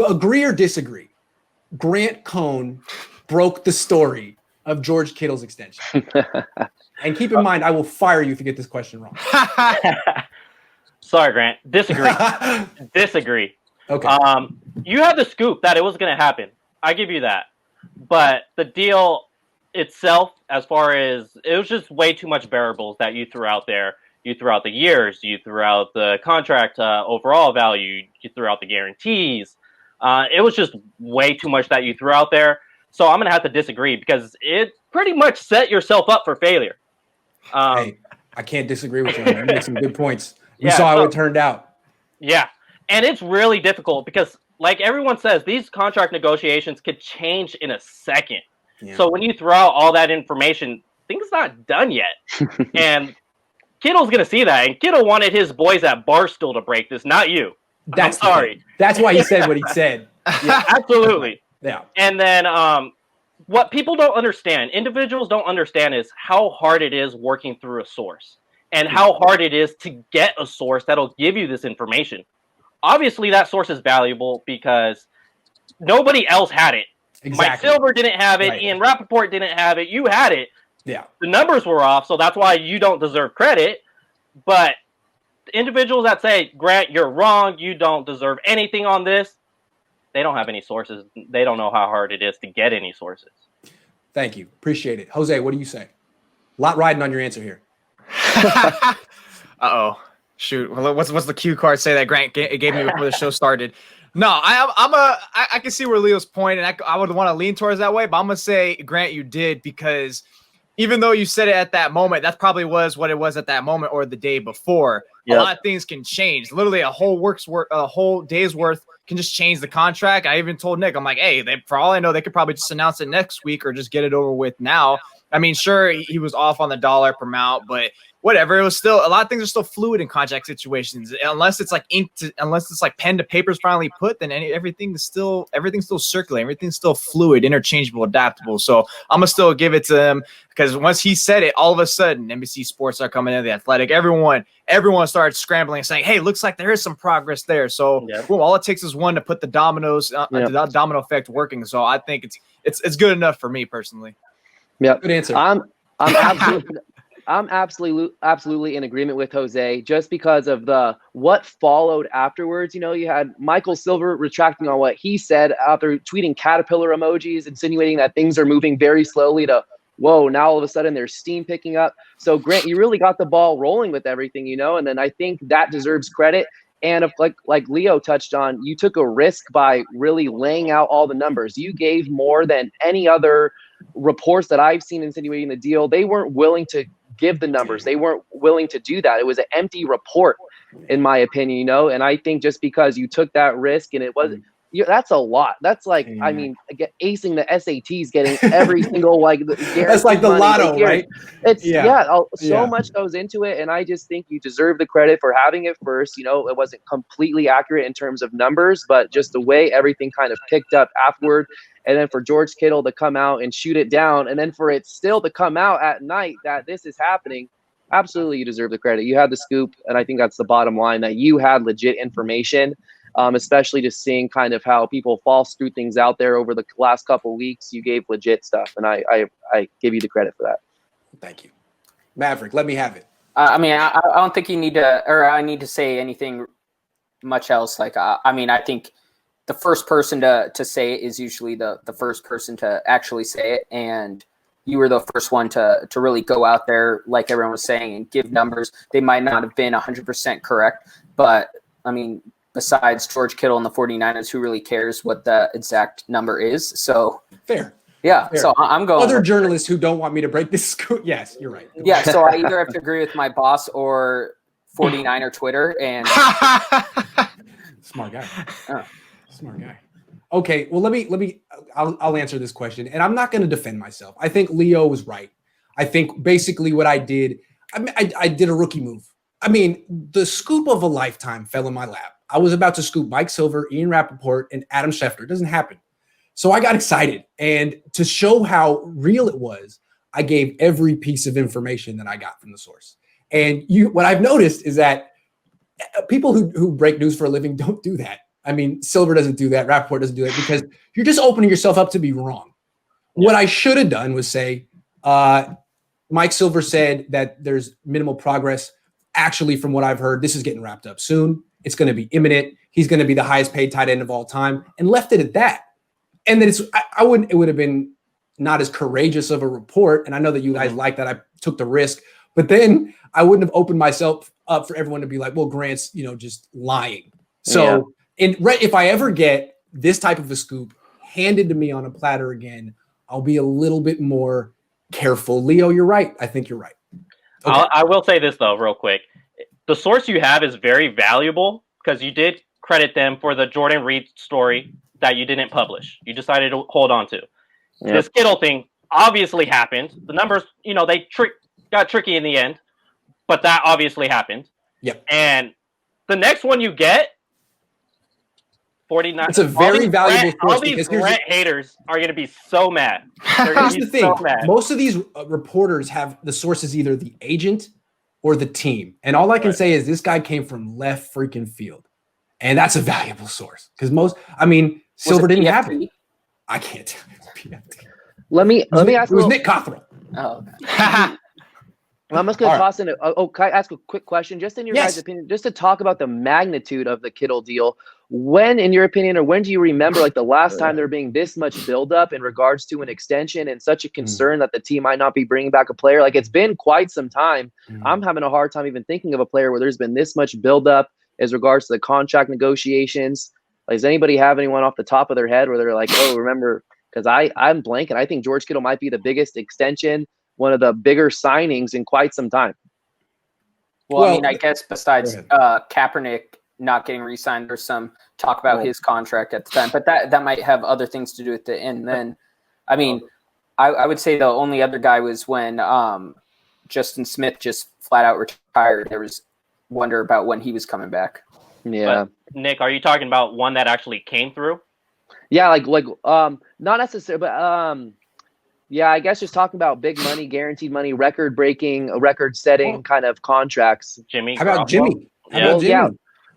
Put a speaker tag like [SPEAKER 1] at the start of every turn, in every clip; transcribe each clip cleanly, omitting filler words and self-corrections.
[SPEAKER 1] agree or disagree, Grant Cohn broke the story of George Kittle's extension. And keep in mind, I will fire you if you get this question wrong.
[SPEAKER 2] Sorry, Grant. Disagree. Disagree.
[SPEAKER 1] Okay.
[SPEAKER 2] You had the scoop that it was going to happen. I give you that. But the deal itself, as far as it was just way too much variables that you threw out there. You threw out the years. You threw out the contract overall value. You threw out the guarantees. It was just way too much that you threw out there. So I'm going to have to disagree because it pretty much set yourself up for failure.
[SPEAKER 1] Hey, I can't disagree with you. You make some good points. We saw how it turned out.
[SPEAKER 2] Yeah. And it's really difficult because, like everyone says, these contract negotiations could change in a second. Yeah. So when you throw out all that information, things not done yet. And Kittle's going to see that. And Kittle wanted his boys at Barstool to break this, not you. I'm sorry.
[SPEAKER 1] That's why he said what he said.
[SPEAKER 2] Yeah, absolutely.
[SPEAKER 1] Yeah.
[SPEAKER 2] And then what people don't understand, individuals don't understand, is how hard it is working through a source and how hard it is to get a source that'll give you this information. Obviously, that source is valuable because nobody else had it.
[SPEAKER 1] Exactly.
[SPEAKER 2] Mike Silver didn't have it. Right. Ian Rappaport didn't have it. You had it.
[SPEAKER 1] Yeah.
[SPEAKER 2] The numbers were off, so that's why you don't deserve credit. But the individuals that say, Grant, you're wrong, you don't deserve anything on this, they don't have any sources. They don't know how hard it is to get any sources.
[SPEAKER 1] Thank you. Appreciate it. Jose, what do you say? A lot riding on your answer here.
[SPEAKER 3] Uh-oh. Shoot. Well, what's the cue card say that Grant gave me before the show started? No, I can see where Leo's point, and I would want to lean towards that way, but I'm going to say, Grant, you did, because even though you said it at that moment, that probably was what it was at that moment or the day before. Yep. A lot of things can change. Literally a whole day's worth can just change the contract. I even told Nick, I'm like, hey, for all I know, they could probably just announce it next week or just get it over with now. I mean, sure, he was off on the dollar per mount, but whatever. It was still a lot of things are still fluid in contract situations. Unless it's like unless it's like pen to paper's finally put, then everything's still circulating. Everything's still fluid, interchangeable, adaptable. So I'm gonna still give it to him because once he said it, all of a sudden NBC Sports are coming in, The Athletic. Everyone started scrambling and saying, "Hey, looks like there is some progress there." So boom, all it takes is one to put the dominoes, the domino effect working. So I think it's good enough for me personally.
[SPEAKER 4] Yeah,
[SPEAKER 1] good answer.
[SPEAKER 4] I'm absolutely in agreement with Jose just because of what followed afterwards. You know, you had Michael Silver retracting on what he said after tweeting caterpillar emojis, insinuating that things are moving very slowly to, whoa, now all of a sudden there's steam picking up. So Grant, you really got the ball rolling with everything, you know, and then I think that deserves credit. And if like Leo touched on, you took a risk by really laying out all the numbers. You gave more than any other reports that I've seen insinuating the deal. They weren't willing to give the numbers. They weren't willing to do that. It was an empty report, in my opinion, you know? And I think just because you took that risk and it wasn't, that's a lot. That's like, I mean, acing the SATs, getting every single,
[SPEAKER 1] that's like the lotto, right?
[SPEAKER 4] It's so much goes into it. And I just think you deserve the credit for having it first. You know, it wasn't completely accurate in terms of numbers, but just the way everything kind of picked up afterward. And then for George Kittle to come out and shoot it down, and then for it still to come out at night that this is happening, absolutely you deserve the credit. You had the scoop, and I think that's the bottom line, that you had legit information, especially just seeing kind of how people false through things out there over the last couple of weeks. You gave legit stuff, and I give you the credit for that.
[SPEAKER 1] Thank you. Maverick, let me have it.
[SPEAKER 5] I mean, I don't think you need to, or I need to say anything much else. I mean, I think the first person to say it is usually the first person to actually say it. And you were the first one to really go out there, like everyone was saying, and give numbers. They might not have been 100% correct, but I mean, besides George Kittle and the 49ers, who really cares what the exact number is? So
[SPEAKER 1] fair.
[SPEAKER 5] Yeah.
[SPEAKER 1] Fair.
[SPEAKER 5] So I'm going.
[SPEAKER 1] Other journalists who don't want me to break this scoop. Yes, you're right.
[SPEAKER 5] Yeah. So I either have to agree with my boss or 49er Twitter and
[SPEAKER 1] smart guy. Smart guy. Okay, well, I'll answer this question, and I'm not going to defend myself. I think Leo was right. I think basically what I did, I did a rookie move. I mean, the scoop of a lifetime fell in my lap. I was about to scoop Mike Silver, Ian Rappaport, and Adam Schefter. It doesn't happen. So I got excited, and to show how real it was, I gave every piece of information that I got from the source. And what I've noticed is that people who break news for a living don't do that. I mean, Silver doesn't do that. Rappaport doesn't do that because you're just opening yourself up to be wrong. What I should have done was say, Mike Silver said that there's minimal progress. Actually, from what I've heard, this is getting wrapped up soon. It's going to be imminent. He's going to be the highest paid tight end of all time, and left it at that. And then it would have been not as courageous of a report. And I know that you guys like that I took the risk, but then I wouldn't have opened myself up for everyone to be like, well, Grant's, just lying. So if I ever get this type of a scoop handed to me on a platter again, I'll be a little bit more careful. Leo, you're right. I think you're right. Okay.
[SPEAKER 2] I will say this, though, real quick. The source you have is very valuable because you did credit them for the Jordan Reed story that you didn't publish. You decided to hold on to. Yeah. This Kittle thing obviously happened. The numbers, they got tricky in the end, but that obviously happened.
[SPEAKER 1] Yep.
[SPEAKER 2] And the next one you get, 49.
[SPEAKER 1] It's a very valuable source.
[SPEAKER 2] All these Grant haters are going to be so mad.
[SPEAKER 1] Here's the thing. Most of these reporters have the source is either the agent or the team. And all I can say is this guy came from left freaking field. And that's a valuable source. Because Silver didn't have it. I can't tell you.
[SPEAKER 4] Let me ask.
[SPEAKER 1] It was Nick Cothrell.
[SPEAKER 5] Oh, okay.
[SPEAKER 4] I'm just going to toss in can I ask a quick question? Just in your guys' opinion, just to talk about the magnitude of the Kittle deal. When, in your opinion, or when do you remember the last time there being this much buildup in regards to an extension and such a concern that the team might not be bringing back a player? It's been quite some time. I'm having a hard time even thinking of a player where there's been this much buildup as regards to the contract negotiations. Does anybody have anyone off the top of their head where they're like, oh, remember? Because I'm blanking. I think George Kittle might be the biggest extension, one of the bigger signings in quite some time.
[SPEAKER 5] Well, I guess besides Kaepernick not getting re-signed, there's some talk about his contract at the time, but that might have other things to do with it. And then, I would say the only other guy was when Justin Smith just flat out retired. There was wonder about when he was coming back.
[SPEAKER 4] Yeah.
[SPEAKER 2] But, Nick, are you talking about one that actually came through?
[SPEAKER 4] Yeah, not necessarily, but I guess just talking about big money, guaranteed money, record-breaking, record-setting kind of contracts.
[SPEAKER 2] Jimmy.
[SPEAKER 1] How about Jimmy?
[SPEAKER 4] Yeah.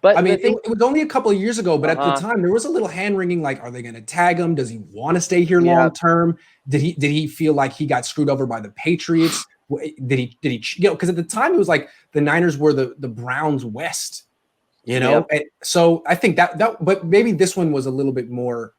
[SPEAKER 4] But
[SPEAKER 1] it was only a couple of years ago, but at the time there was a little hand-wringing, are they going to tag him? Does he want to stay here long-term? Did he feel like he got screwed over by the Patriots? Did he because at the time it was like the Niners were the Browns West, And so I think that, but maybe this one was a little bit more.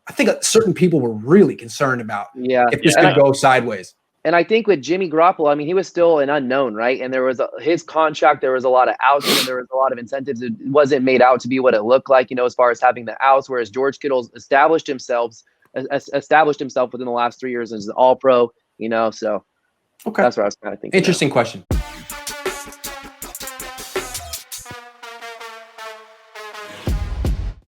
[SPEAKER 1] I think certain people were really concerned about if this could go sideways.
[SPEAKER 4] And I think with Jimmy Garoppolo, he was still an unknown, right? And there was his contract, there was a lot of outs and there was a lot of incentives. It wasn't made out to be what it looked like, as far as having the outs, whereas George Kittle established himself within the last 3 years as an all-pro, so that's what I was kind of thinking.
[SPEAKER 1] Interesting question.